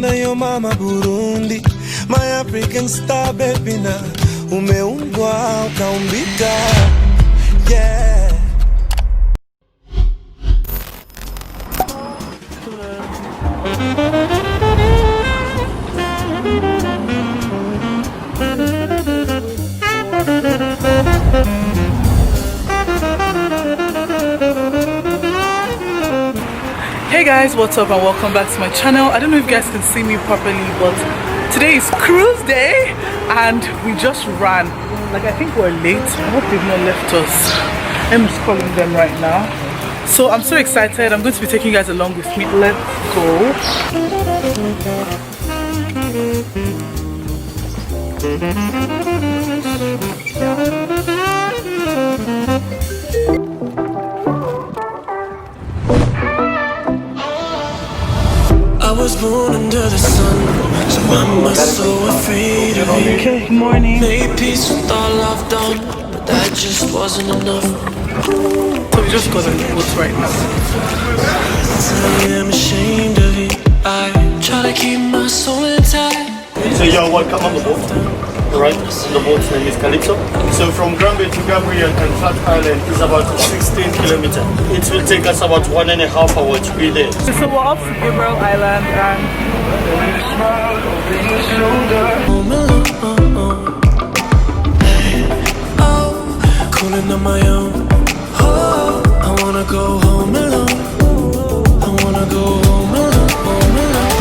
na yo mama Burundi, my African star baby na umeumbwa ukaumbika, yeah. Hey guys, what's up and welcome back to my channel. I don't know if you guys can see me properly, but today is cruise day and we just ran. Like, I think we're late. I hope they've not left us. I'm just calling them right now. So I'm so excited. I'm going to be taking you guys along with me. Let's go. I was born under the sun, so why am I so afraid of you? Okay, good morning. Made peace with all I've done, but that just wasn't enough. So we just got on the boat right now. I am ashamed of you. I try to keep my soul intact. So you're welcome on the boat. Right, the boat's name is Calypso. So from Granby to Gabriel and Flat Island is about 16 kilometers. It will take us about 1.5 hours to be there. So we're off to Gabriel Island and cooling on my own. Oh, I wanna go home alone. I wanna go home alone, home alone.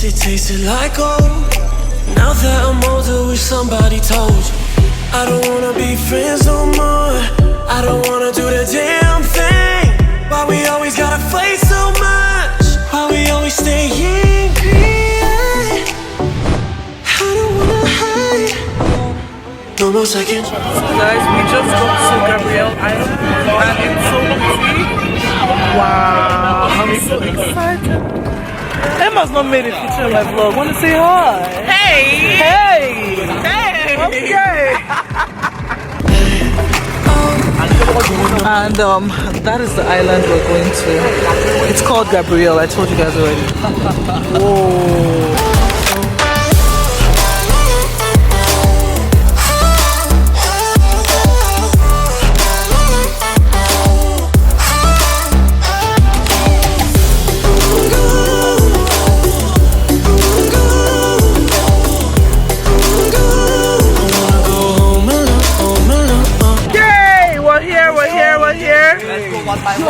It tasted like gold. Now that I'm older, wish somebody told you I don't wanna be friends no more. I don't wanna do the damn thing. Why we always gotta fight so much? Why we always stay angry? I don't wanna hide. No more seconds. so guys, we just got to Gabriel Island and it's so pretty. Wow, I'm so excited. Emma's not made a picture in my vlog. Want to say hi? Hey! Hey! Hey! Okay! And that is the island we're going to. It's called Gabriel. I told you guys already. Whoa!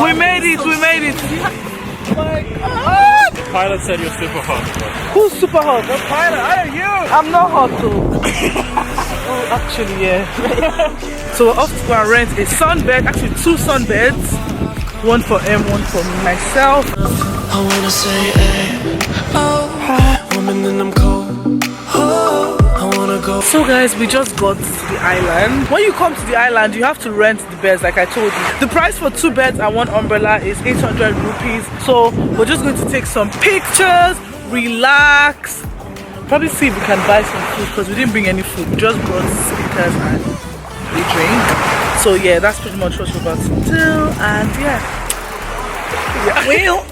We made it, we made it. Oh my God. The pilot said you're super hot. Who's super hot? The pilot, are you? I'm not hot though. Oh, actually, yeah. So we're off to go and rent a sunbed, actually 2 sunbeds. One for M, one for myself. I wanna say, hey, oh, woman, then I'm cold. Oh, I wanna go. So guys, we just got to the island. When you come to the island, you have to rent the beds like I told you. The price for 2 beds and 1 umbrella is 800 rupees. So we're just going to take some pictures, relax, probably see if we can buy some food because we didn't bring any food. We just brought speakers and a drink. So yeah, that's pretty much what we're about to do. And yeah, well.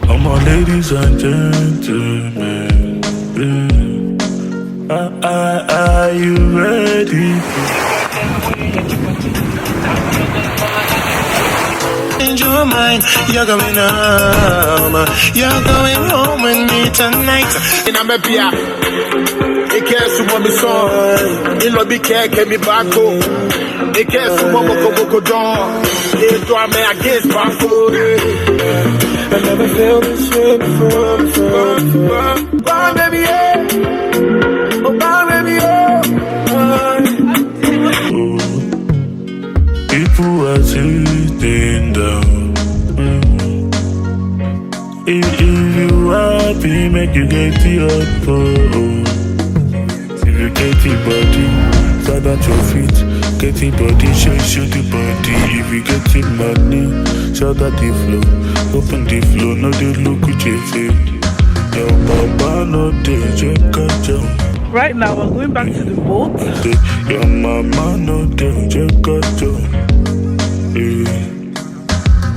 All my ladies and gentlemen, are you ready? Your mind, you're going home. You're going home with me tonight. In a mepia, it cares to what me son. In lobby care, get me back home. Et qu'est-ce que moi, beaucoup d'or? Et toi, mais à guess, pas I never felt this way before. Bye, baby, yeah. Oh, bye, baby, yeah. People are sitting down. If you happy, make you get the phone. If you get the body, stand at your feet. Get the body, show the body. If you get the money, shout at the flow. Open the flow, no they look at your face. Your papa no they check out your. Right now we're going back to the boat. Your mama no they check out your.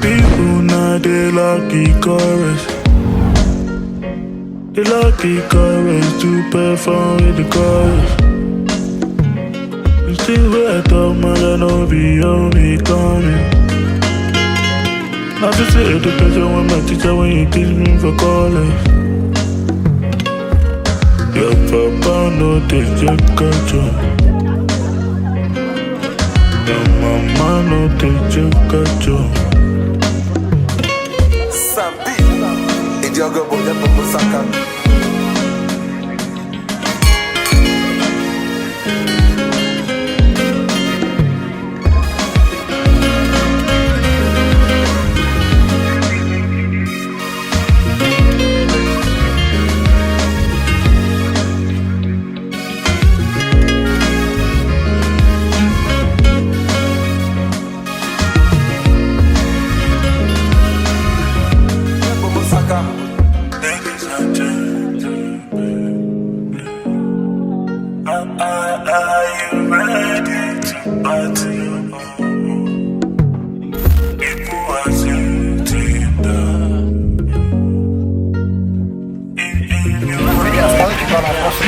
People now they lucky chorus. They lucky chorus to perform with the chorus. You still wait up, man, no be on me coming. I just say the pressure when my teacher when you teach me for college. Your papa no they check out your. Your mama no they check out your.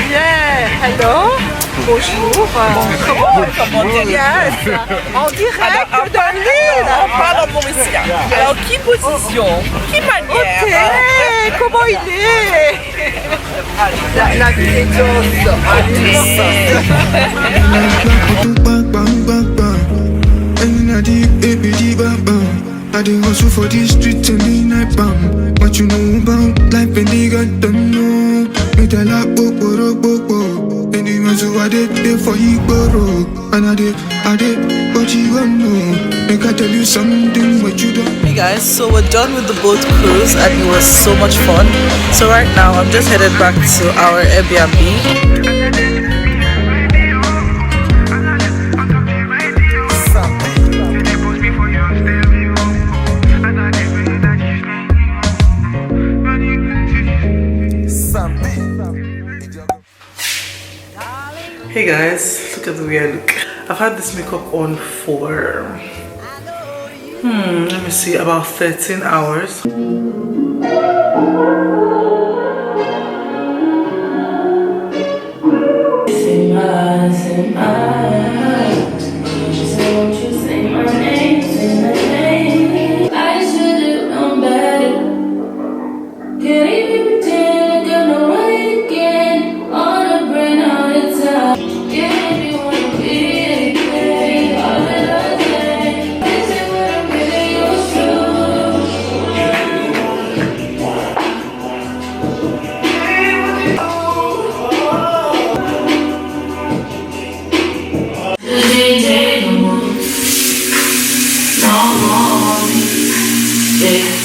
Yeah, hello, bonjour, comment yes, en direct de l'île. On parle en mauricien. Alors, qui position? Qui manière? Ok, comment il est? La vie est douce. I dey hustle for these streets and the night bam. What you know about life and they got to know. Me tell her bo. Anyone so I did there for you borrow. And I did, but you won't know. Make I tell you something what you don't. Hey guys, so we're done with the boat cruise and it was so much fun. So right now I'm just headed back to our Airbnb. Hey guys, look at the way I look. I've had this makeup on for let me see, about 13 hours.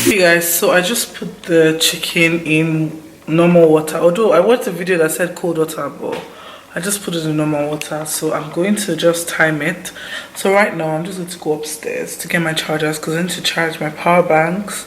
Hey guys, so I just put the chicken in normal water, although I watched a video that said cold water, but I just put it in normal water. So I'm going to just time it. So right now I'm just going to go upstairs to get my chargers because I need to charge my power banks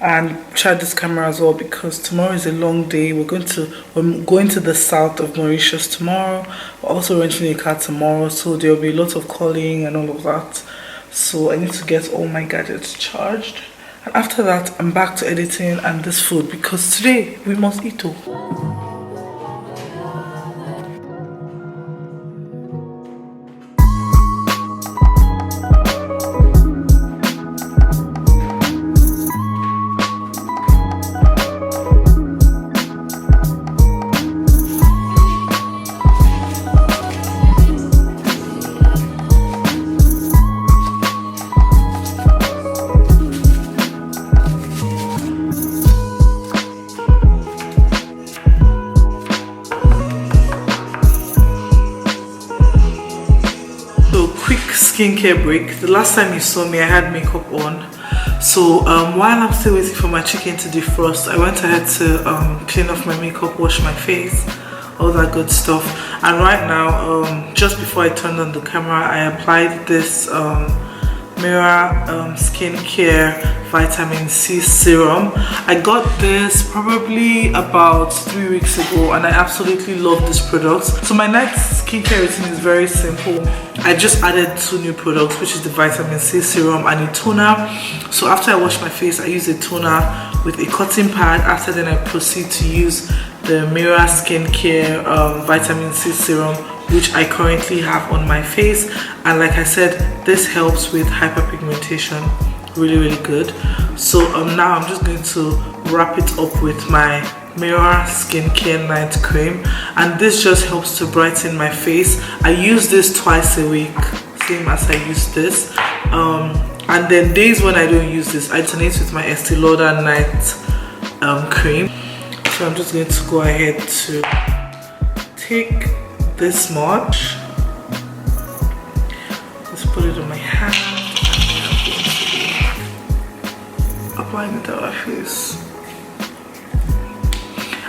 and charge this camera as well, because tomorrow is a long day. We're going to the south of Mauritius tomorrow. We're also renting a car tomorrow, so there will be lots of calling and all of that. So I need to get all my gadgets charged, and after that I'm back to editing and this food, because today we must eat too. skincare break. The last time you saw me, I had makeup on. So while I'm still waiting for my chicken to defrost, I went ahead to clean off my makeup, wash my face, all that good stuff. And right now, just before I turned on the camera, I applied this Mirror skincare vitamin C serum. I got this probably about 3 weeks ago and I absolutely love this product. So my night skincare routine is very simple. I just added 2 new products, which is the vitamin C serum and a toner. So after I wash my face, I use a toner with a cotton pad. After then I proceed to use the Mirror skincare vitamin C serum, which I currently have on my face. And like I said, this helps with hyperpigmentation, really good. So now I'm just going to wrap it up with my Mirror skincare night cream, and this just helps to brighten my face. I use this twice a week, same as I use this, and then days when I don't use this, I alternate with my Estee Lauder night cream. So I'm just going to go ahead to take this much, let's put it on my hand, and applying it to our face.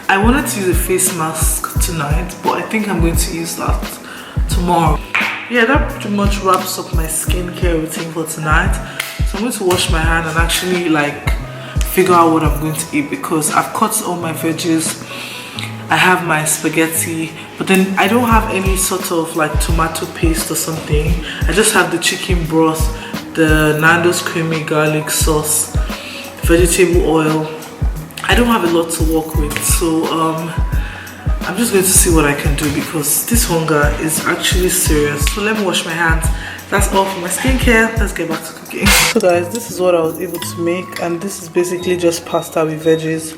I wanted to use a face mask tonight, but I think I'm going to use that tomorrow. Yeah, that pretty much wraps up my skincare routine for tonight. So I'm going to wash my hand and actually like figure out what I'm going to eat, because I've cut all my veggies. I have my spaghetti, but then I don't have any sort of like tomato paste or something. I just have the chicken broth, the Nando's creamy garlic sauce, vegetable oil. I don't have a lot to work with, so I'm just going to see what I can do, because this hunger is actually serious. So let me wash my hands. That's all for my skincare. Let's get back to cooking. So guys, this is what I was able to make, and this is basically just pasta with veggies.